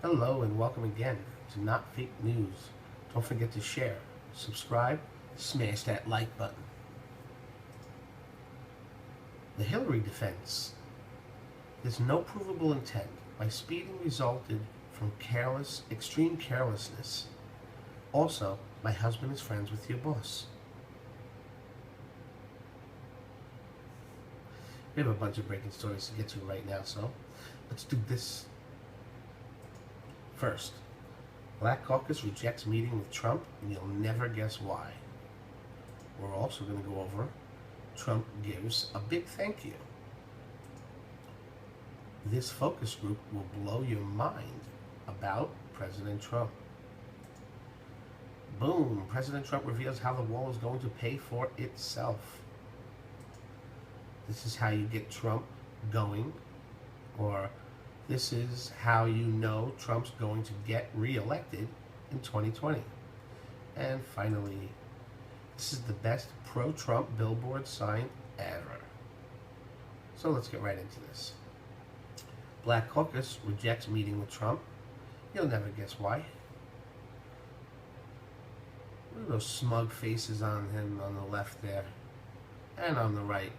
Hello and welcome again to Not Fake News. Don't forget to share, subscribe, smash that like button. The Hillary defense. There's no provable intent. My speeding resulted from extreme carelessness. Also, my husband is friends with your boss. We have a bunch of breaking stories to get to right now, so let's do this. First, Black Caucus rejects meeting with Trump, and you'll never guess why. We're also going to go over Trump gives a big thank you. This focus group will blow your mind about President Trump. Boom, President Trump reveals how the wall is going to pay for itself. This is how you get Trump going, or this is how you know Trump's going to get reelected in 2020. And finally, this is the best pro-Trump billboard sign ever. So let's get right into this. Black Caucus rejects meeting with Trump. You'll never guess why. Look at those smug faces on him on the left there. And on the right.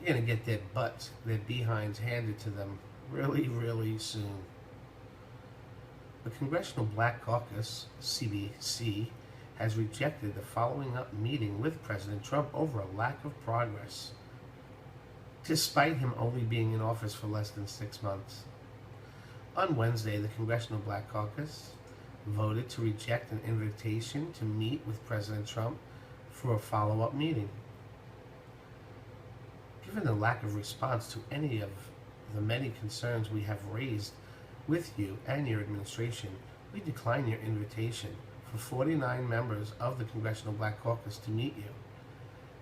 You're going to get their butts, their behinds handed to them really, really soon. The Congressional Black Caucus, CBC, has rejected the following up meeting with President Trump over a lack of progress, despite him only being in office for less than 6 months. On Wednesday, the Congressional Black Caucus voted to reject an invitation to meet with President Trump for a follow-up meeting. Given the lack of response to any of the many concerns we have raised with you and your administration, we decline your invitation for 49 members of the Congressional Black Caucus to meet you.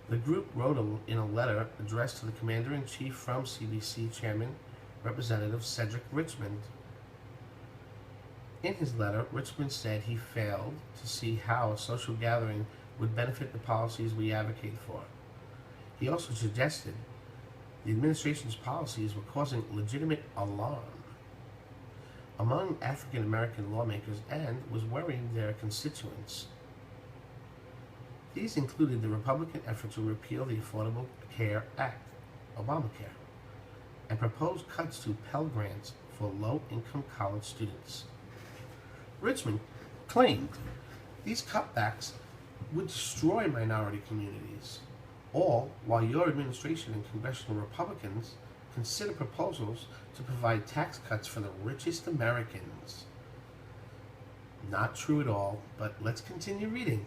The group wrote in a letter addressed to the Commander-in-Chief from CBC Chairman Representative Cedric Richmond. In his letter, Richmond said he failed to see how a social gathering would benefit the policies we advocate for. He also suggested the administration's policies were causing legitimate alarm among African American lawmakers and was worrying their constituents. These included the Republican effort to repeal the Affordable Care Act, Obamacare, and proposed cuts to Pell Grants for low-income college students. Richmond claimed these cutbacks would destroy minority communities, all while your administration and congressional Republicans consider proposals to provide tax cuts for the richest Americans. Not true at all, but let's continue reading.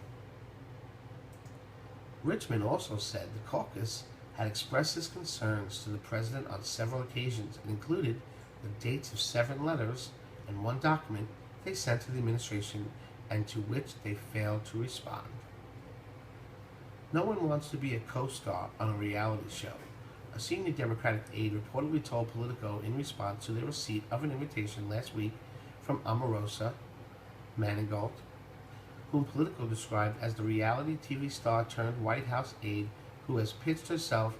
Richmond also said the caucus had expressed its concerns to the president on several occasions and included the dates of 7 letters and 1 document they sent to the administration and to which they failed to respond. No one wants to be a co-star on a reality show. A senior Democratic aide reportedly told Politico in response to the receipt of an invitation last week from Omarosa Manigault, whom Politico described as the reality TV star turned White House aide who has pitched herself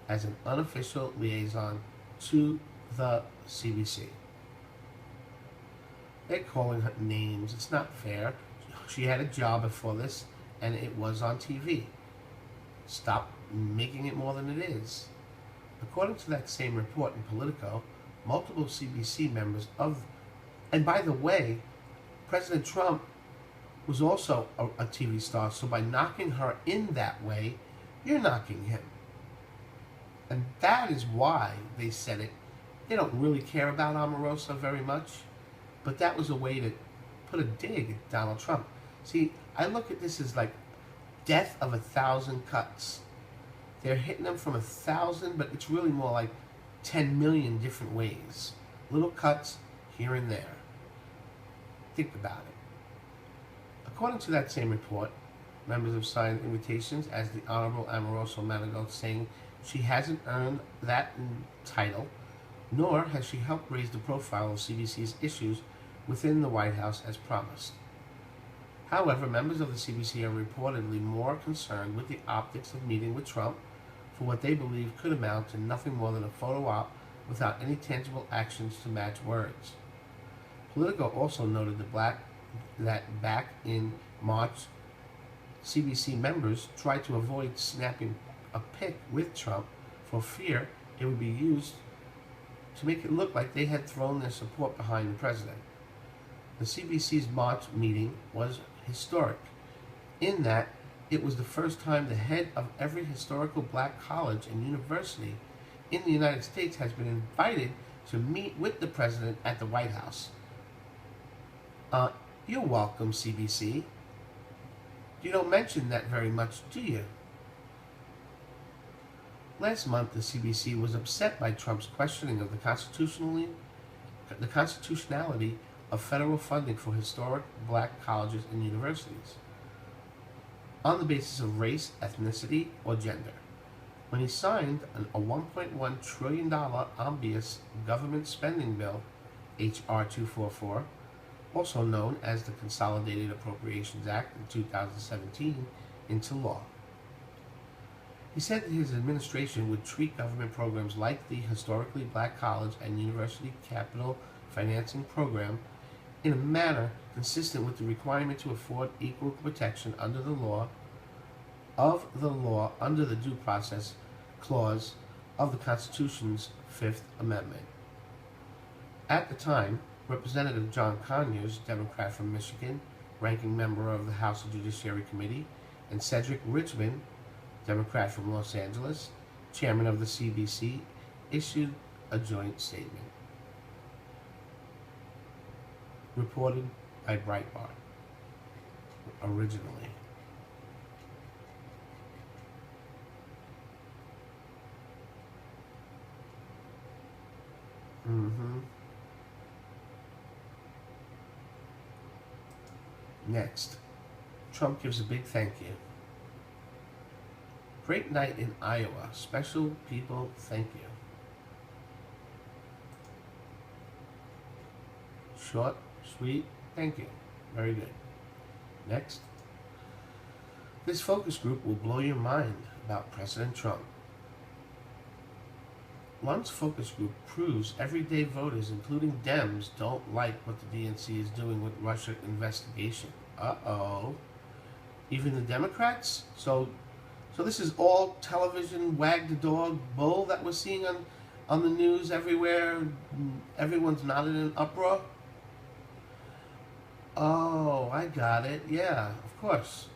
as an unofficial liaison to the CBC. They're calling her names. It's not fair. She had a job before this, and it was on TV. Stop making it more than it is. According to that same report in Politico, multiple CBC members and by the way, President Trump was also a TV star, so by knocking her in that way, you're knocking him. And that is why they said it. They don't really care about Omarosa very much, but that was a way to put a dig at Donald Trump. See, I look at this as like death of 1,000 cuts. They're hitting them from 1,000, but it's really more like 10 million different ways. Little cuts here and there. Think about it. According to that same report, members have signed invitations as the Honorable Omarosa Manigault, saying she hasn't earned that title, nor has she helped raise the profile of CBC's issues within the White House as promised. However, members of the CBC are reportedly more concerned with the optics of meeting with Trump for what they believe could amount to nothing more than a photo op without any tangible actions to match words. Politico also noted that back in March, CBC members tried to avoid snapping a pic with Trump for fear it would be used to make it look like they had thrown their support behind the president. The CBC's March meeting was historic in that it was the first time the head of every historical black college and university in the United States has been invited to meet with the president at the White House. You're welcome, CBC. You don't mention that very much, do you? Last month, the CBC was upset by Trump's questioning of the constitutionality of federal funding for historic black colleges and universities on the basis of race, ethnicity, or gender, when he signed a $1.1 trillion omnibus government spending bill, H.R. 244, also known as the Consolidated Appropriations Act in 2017, into law. He said that his administration would treat government programs like the Historically Black College and University Capital Financing Program in a manner consistent with the requirement to afford equal protection under the law under the Due Process Clause of the Constitution's Fifth Amendment. At the time, Representative John Conyers, Democrat from Michigan, ranking member of the House Judiciary Committee, and Cedric Richmond, Democrat from Los Angeles, chairman of the CBC, issued a joint statement. Reported by Breitbart. Originally. Next, Trump gives a big thank you. Great night in Iowa. Special people, thank you. Short, sweet, thank you. Very good. Next. This focus group will blow your mind about President Trump. One's focus group proves everyday voters, including Dems, don't like what the DNC is doing with Russia investigation. Uh-oh. Even the Democrats? So this is all television, wag the dog bull that we're seeing on the news everywhere. Everyone's not in an uproar. Oh, I got it. Yeah, of course.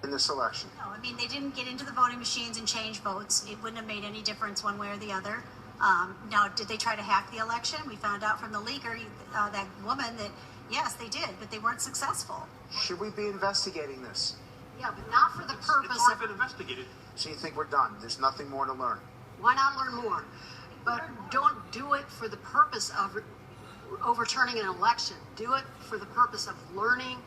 In this election. No, I mean, they didn't get into the voting machines and change votes. It wouldn't have made any difference one way or the other. Now, did they try to hack the election? We found out from the leaker, that woman, that yes, they did, but they weren't successful. Should we be investigating this? Yeah, but not for the purpose It's already been investigated. So you think we're done? There's nothing more to learn? Why not learn more? But don't do it for the purpose of overturning an election. Do it for the purpose of learning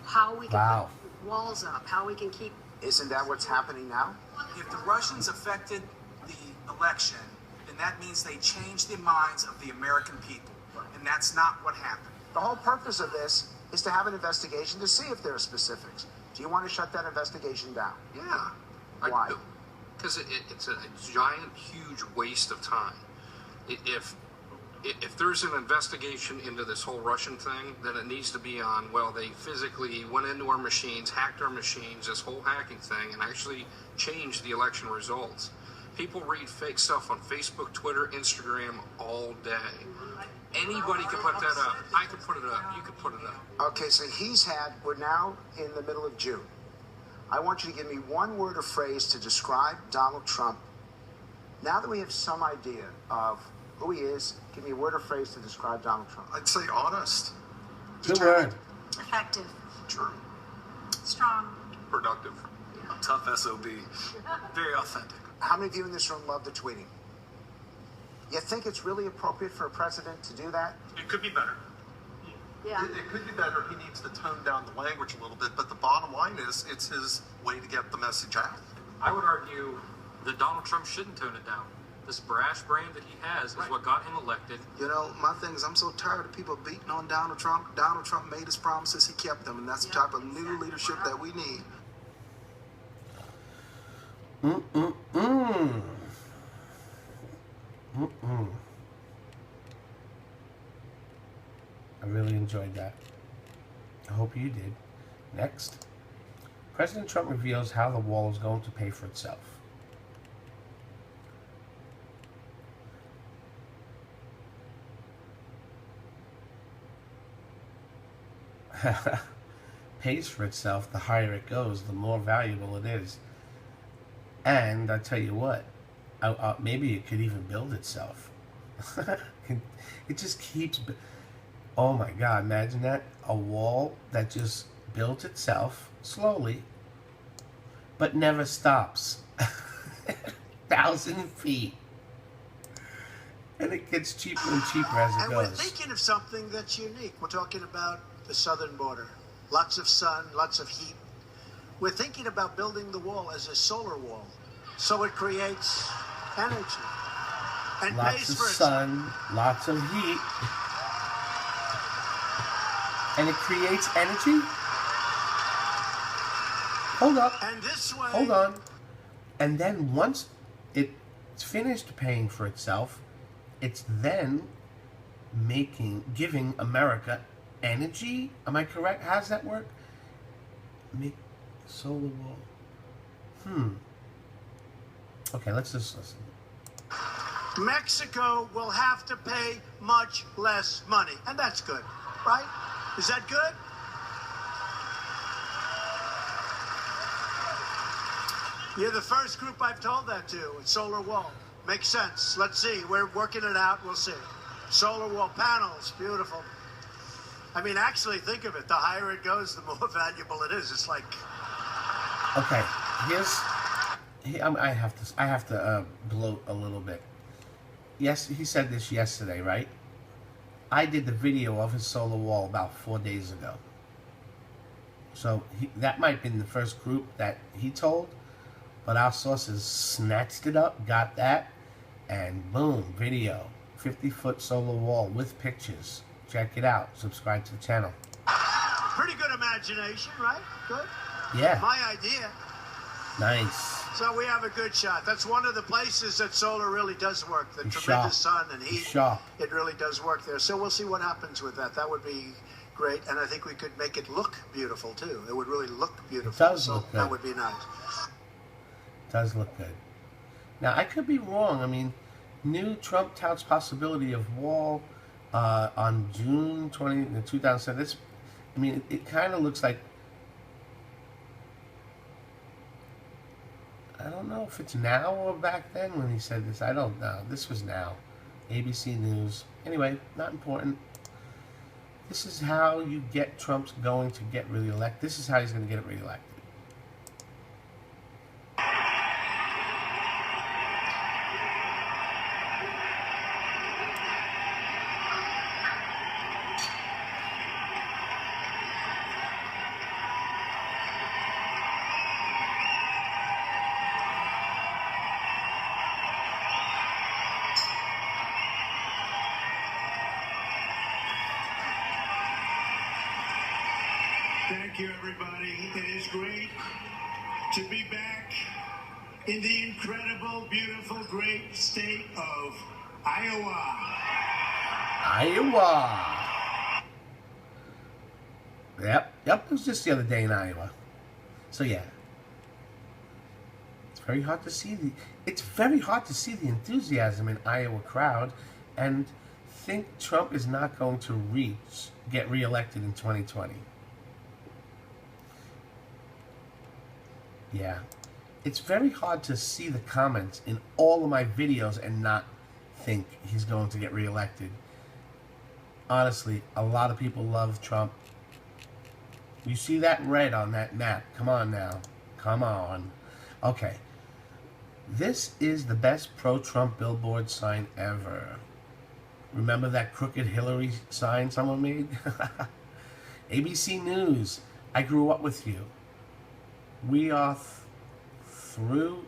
how we can put walls up, how we can keep... Isn't that what's happening now? If the Russians affected the election, then that means they changed the minds of the American people. And that's not what happened. The whole purpose of this is to have an investigation to see if there are specifics. Do you want to shut that investigation down? Yeah. Why? Because it's a giant, huge waste of time. If there's an investigation into this whole Russian thing, then it needs to be on, well, they physically went into our machines, hacked our machines, this whole hacking thing, and actually changed the election results. People read fake stuff on Facebook, Twitter, Instagram all day. Anybody can put that up. I could put it up. You could put it up. Okay, so we're now in the middle of June. I want you to give me one word or phrase to describe Donald Trump. Now that we have some idea of who he is, give me a word or phrase to describe Donald Trump. I'd say honest. Good word. Effective. True. Strong. Productive. Tough SOB. Very authentic. How many of you in this room love the tweeting? You think it's really appropriate for a president to do that? It could be better. Yeah. It could be better. He needs to tone down the language a little bit, but the bottom line is it's his way to get the message out. I would argue that Donald Trump shouldn't tone it down. This brash brain that he has is what got him elected. You know, my thing is I'm so tired of people beating on Donald Trump. Donald Trump made his promises, he kept them, and that's the type of new leadership that we need. really enjoyed that. I hope you did. Next. President Trump reveals how the wall is going to pay for itself. Pays for itself, the higher it goes, the more valuable it is. And I tell you what, maybe it could even build itself. It just keeps. Oh my God! Imagine that, a wall that just built itself slowly, but never stops. 1,000 feet, and it gets cheaper and cheaper as it And we're goes. thinking of something that's unique. We're talking about the southern border. Lots of sun, lots of heat. We're thinking about building the wall as a solar wall, so it creates energy and Lots pays of for itself. sun, lots of heat, and it creates energy. Hold up. And this way, Hold on. And then once it's finished paying for itself, it's then giving America energy. Am I correct? How does that work? Make solar wall. Okay, let's just listen. Mexico will have to pay much less money, and that's good, right? Is that good? You're the first group I've told that to. It's solar wall. Makes sense. Let's see. We're working it out. We'll see. Solar wall panels. Beautiful. I mean, actually, think of it. The higher it goes, the more valuable it is. It's like... Okay, I have to gloat a little bit. Yes, he said this yesterday, right? I did the video of his solar wall about 4 days ago. So that might have been the first group that he told, but our sources snatched it up, got that, and boom, video. 50-foot solar wall with pictures. Check it out. Subscribe to the channel. Pretty good imagination, right? Good. Yeah. My idea. Nice. So we have a good shot. That's one of the places that solar really does work. The tremendous sun and heat. It really does work there. So we'll see what happens with that. That would be great. And I think we could make it look beautiful, too. It would really look beautiful. It does look good. That would be nice. It does look good. Now, I could be wrong. I mean, new Trump touts possibility of wall on June 20, 2007. I mean, it kind of looks like, I don't know if it's now or back then when he said this. I don't know. This was now. ABC News. Anyway, not important. This is how you get Trump's going to get reelected. This is how he's going to get it reelected. Thank you, everybody. It is great to be back in the incredible, beautiful, great state of Iowa. Iowa. Yep. It was just the other day in Iowa. So yeah, it's very hard to see the enthusiasm in Iowa crowd, and think Trump is not going to get reelected in 2020. Yeah, it's very hard to see the comments in all of my videos and not think he's going to get reelected. Honestly, a lot of people love Trump. You see that red on that map. Come on now. Come on. Okay. This is the best pro-Trump billboard sign ever. Remember that crooked Hillary sign someone made? ABC News. I grew up with you. We are through.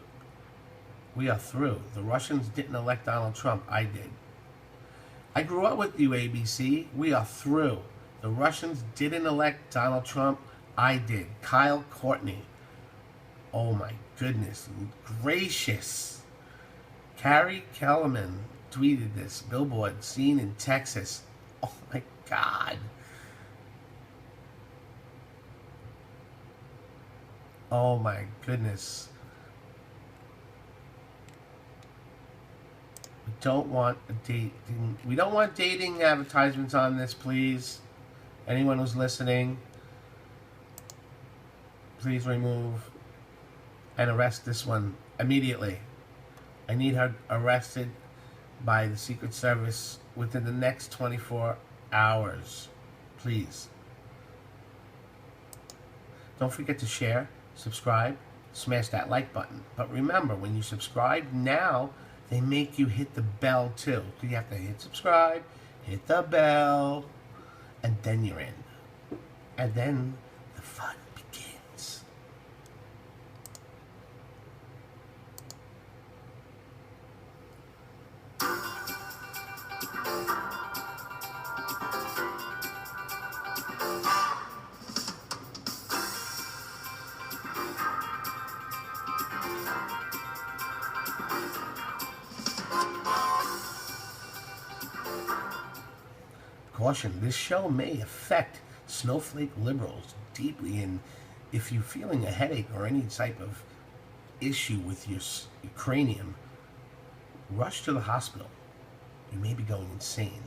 We are through. The Russians didn't elect Donald Trump. I did. I grew up with you, ABC. We are through. The Russians didn't elect Donald Trump. I did. Kyle Courtney. Oh my goodness gracious. Carrie Kellerman tweeted this. Billboard seen in Texas. Oh my God. Oh my goodness. We don't want dating advertisements on this, please. Anyone who's listening, please remove and arrest this one immediately. I need her arrested by the Secret Service within the next 24 hours. Please. Don't forget to share, subscribe, smash that like button. But remember, when you subscribe now, they make you hit the bell too. So you have to hit subscribe, hit the bell, and then you're in. And then the fun begins. Caution, this show may affect snowflake liberals deeply, and if you're feeling a headache or any type of issue with your cranium, rush to the hospital. You may be going insane.